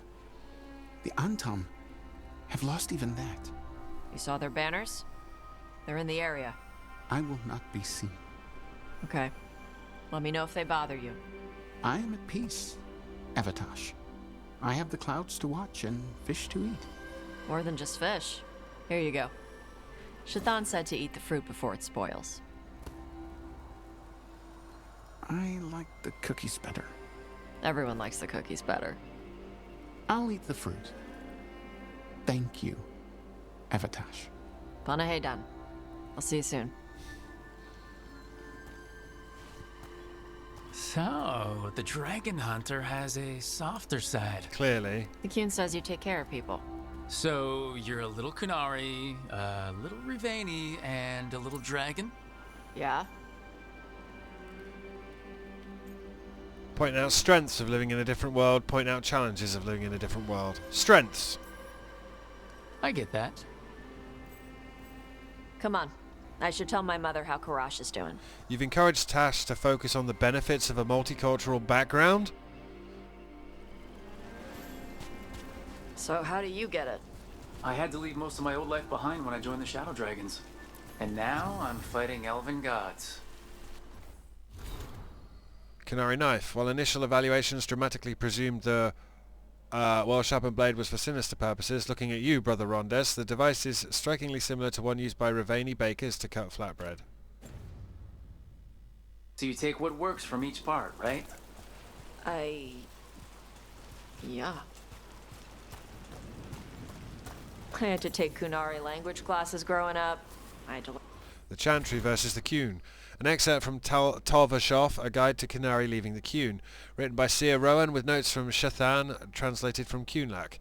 [SPEAKER 7] The Antam have lost even that.
[SPEAKER 2] You saw their banners? They're in the area.
[SPEAKER 7] I will not be seen.
[SPEAKER 2] Okay. Let me know if they bother you.
[SPEAKER 7] I am at peace, Avatosh. I have the clouds to watch and fish to eat.
[SPEAKER 2] More than just fish. Here you go. Shathan said to eat the fruit before it spoils.
[SPEAKER 7] I like the cookies better.
[SPEAKER 2] Everyone likes the cookies better.
[SPEAKER 7] I'll eat the fruit. Thank you, Avatosh.
[SPEAKER 2] Panahedan. I'll see you soon.
[SPEAKER 8] So, the dragon hunter has a softer side.
[SPEAKER 1] Clearly.
[SPEAKER 2] The Qun says you take care of people.
[SPEAKER 8] So, you're a little Kunari, a little Rivani, and a little dragon?
[SPEAKER 2] Yeah?
[SPEAKER 1] Point out strengths of living in a different world. Point out challenges of living in a different world. Strengths.
[SPEAKER 8] I get that.
[SPEAKER 2] Come on. I should tell my mother how Karash is doing.
[SPEAKER 1] You've encouraged Tash to focus on the benefits of a multicultural background.
[SPEAKER 2] So how do you get it?
[SPEAKER 4] I had to leave most of my old life behind when I joined the Shadow Dragons. And now I'm fighting elven gods.
[SPEAKER 1] Canary knife. While initial evaluations dramatically presumed the well-sharpened blade was for sinister purposes, looking at you, Brother Rondes, the device is strikingly similar to one used by Rivani bakers to cut flatbread.
[SPEAKER 4] So you take what works from each part, right?
[SPEAKER 2] Yeah. I had to take Kunari language classes growing up.
[SPEAKER 1] The Chantry versus the Qun. An excerpt from Tolvashov, A Guide to Canary Leaving the Qun, written by Seer Rowan with notes from Shathan, translated from Qunlak.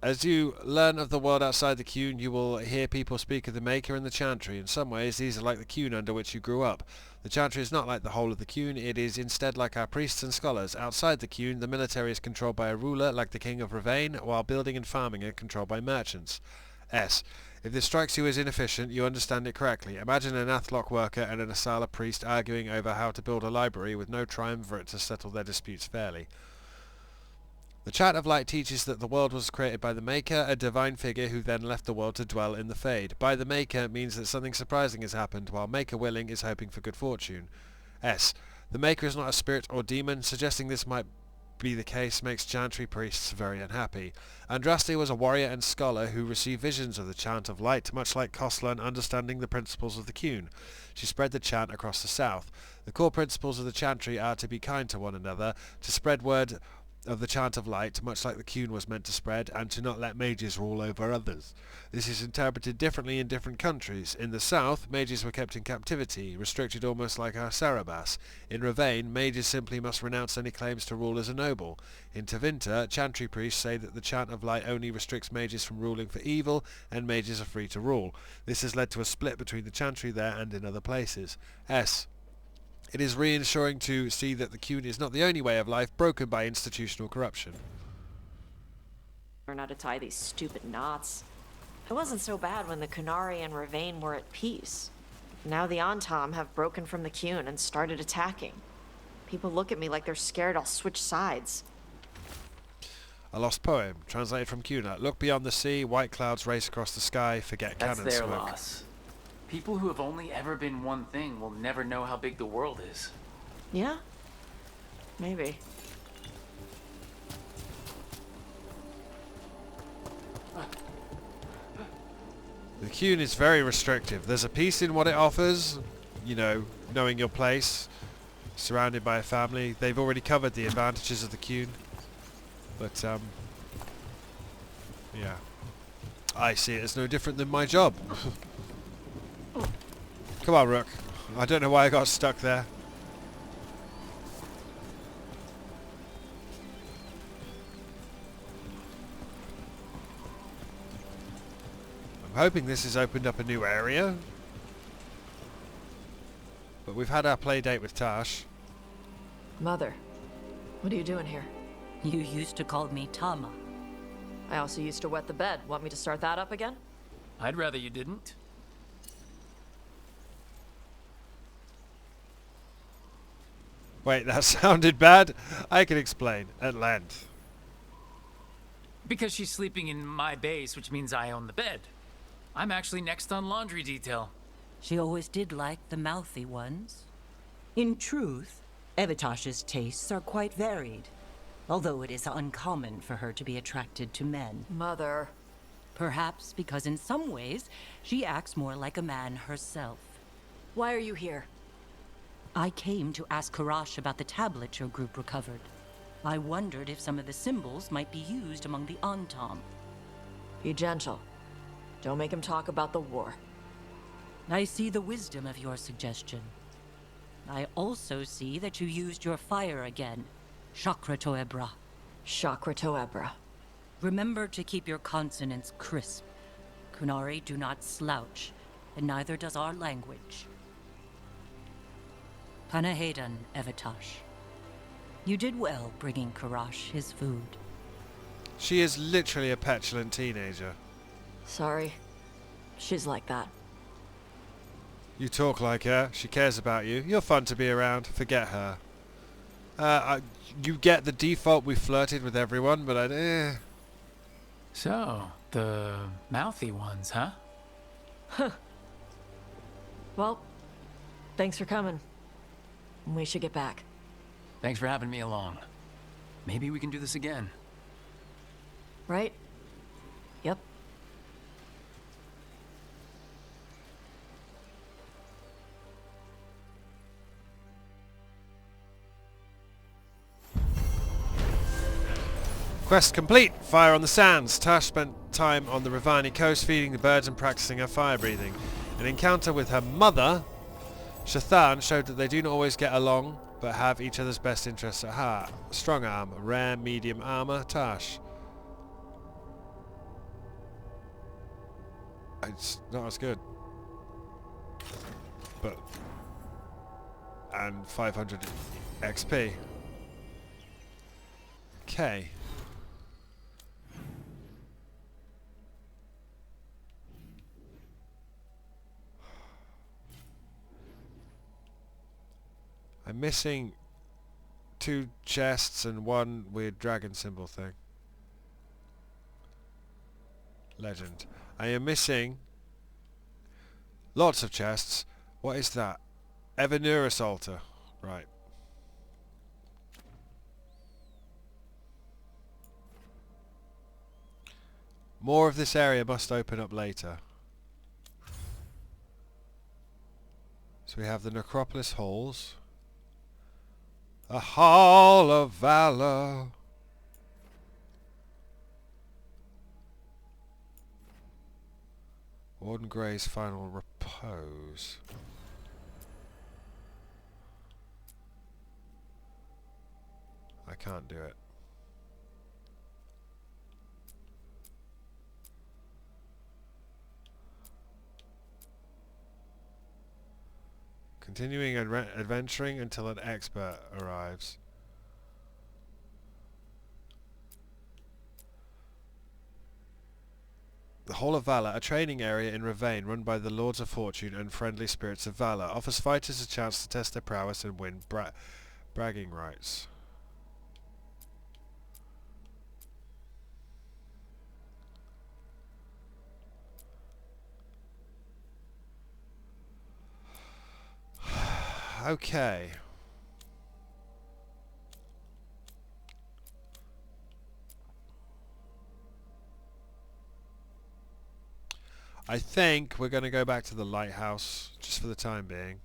[SPEAKER 1] As you learn of the world outside the Qun, you will hear people speak of the Maker and the Chantry. In some ways, these are like the Qun under which you grew up. The Chantry is not like the whole of the Qun, it is instead like our priests and scholars. Outside the Qun, the military is controlled by a ruler, like the King of Ravain, while building and farming are controlled by merchants. If this strikes you as inefficient, you understand it correctly. Imagine an Athlock worker and an Asala priest arguing over how to build a library with no triumvirate to settle their disputes fairly. The Chant of Light teaches that the world was created by the Maker, a divine figure who then left the world to dwell in the Fade. By the Maker means that something surprising has happened, while Maker willing is hoping for good fortune. The Maker is not a spirit or demon. Suggesting this might be the case makes Chantry priests very unhappy. Andraste was a warrior and scholar who received visions of the Chant of Light, much like Koslan understanding the principles of the Qun. She spread the chant across the south. The core principles of the Chantry are to be kind to one another, to spread word of the Chant of Light, much like the Qun was meant to spread, and to not let mages rule over others. This is interpreted differently in different countries. In the south, mages were kept in captivity, restricted almost like our Cerebas. In Ravane, mages simply must renounce any claims to rule as a noble. In Tevinter, chantry priests say that the Chant of Light only restricts mages from ruling for evil, and mages are free to rule. This has led to a split between the chantry there and in other places. It is reassuring to see that the Qun is not the only way of life broken by institutional corruption.
[SPEAKER 2] Learn how to tie these stupid knots. It wasn't so bad when the Qunari and Ravane were at peace. Now the Antam have broken from the Qun and started attacking. People look at me like they're scared I'll switch sides.
[SPEAKER 1] A lost poem, translated from Cunard. Look beyond the sea, white clouds race across the sky, forget
[SPEAKER 4] That's
[SPEAKER 1] cannon
[SPEAKER 4] their
[SPEAKER 1] smoke.
[SPEAKER 4] loss. People who have only ever been one thing will never know how big the world is.
[SPEAKER 2] Yeah? Maybe.
[SPEAKER 1] The Qun is very restrictive. There's a peace in what it offers, you know, knowing your place, surrounded by a family. They've already covered the advantages of the Qun. But, yeah. I see it as no different than my job. Come on, Rook. I don't know why I got stuck there. I'm hoping this has opened up a new area. But we've had our play date with Tash.
[SPEAKER 2] Mother, what are you doing here?
[SPEAKER 9] You used to call me Tama.
[SPEAKER 2] I also used to wet the bed. Want me to start that up again?
[SPEAKER 8] I'd rather you didn't.
[SPEAKER 1] Wait, that sounded bad? I can explain at length.
[SPEAKER 8] Because she's sleeping in my base, which means I own the bed. I'm actually next on laundry detail.
[SPEAKER 9] She always did like the mouthy ones. In truth, Evitash's tastes are quite varied, although it is uncommon for her to be attracted to men.
[SPEAKER 2] Mother.
[SPEAKER 9] Perhaps because in some ways, she acts more like a man herself.
[SPEAKER 2] Why are you here?
[SPEAKER 9] I came to ask Karash about the tablet your group recovered. I wondered if some of the symbols might be used among the Antam.
[SPEAKER 2] Be gentle. Don't make him talk about the war.
[SPEAKER 9] I see the wisdom of your suggestion. I also see that you used your fire again. Chakra Toebra.
[SPEAKER 2] Chakra Toebra.
[SPEAKER 9] Remember to keep your consonants crisp. Qunari do not slouch, and neither does our language. Panahedan, Evitash. You did well bringing Karash his food.
[SPEAKER 1] She is literally a petulant teenager.
[SPEAKER 2] Sorry. She's like that.
[SPEAKER 1] You talk like her. She cares about you. You're fun to be around. Forget her. You get the default we flirted with everyone, but
[SPEAKER 8] So, the mouthy ones, huh?
[SPEAKER 2] Huh. Well, thanks for coming. We should get back.
[SPEAKER 8] Thanks for having me along. Maybe we can do this again.
[SPEAKER 2] Right? Yep.
[SPEAKER 1] Quest complete. Fire on the sands. Tash spent time on the Ravani coast feeding the birds and practicing her fire breathing. An encounter with her mother, Shathan, showed that they do not always get along, but have each other's best interests at heart. Strong arm, rare, medium armor, Tash. It's not as good. But... and 500 XP. Okay. I'm missing 2 chests and 1 weird dragon symbol thing. Legend. I am missing lots of chests. What is that? Evanurus altar. Right. More of this area must open up later. So we have the Necropolis Halls. A Hall of Valor. Warden Grey's final repose. I can't do it. Continuing adventuring until an expert arrives. The Hall of Valor, a training area in Ravane run by the Lords of Fortune and Friendly Spirits of Valor, offers fighters a chance to test their prowess and win bragging rights. Okay. I think we're going to go back to the lighthouse, just for the time being.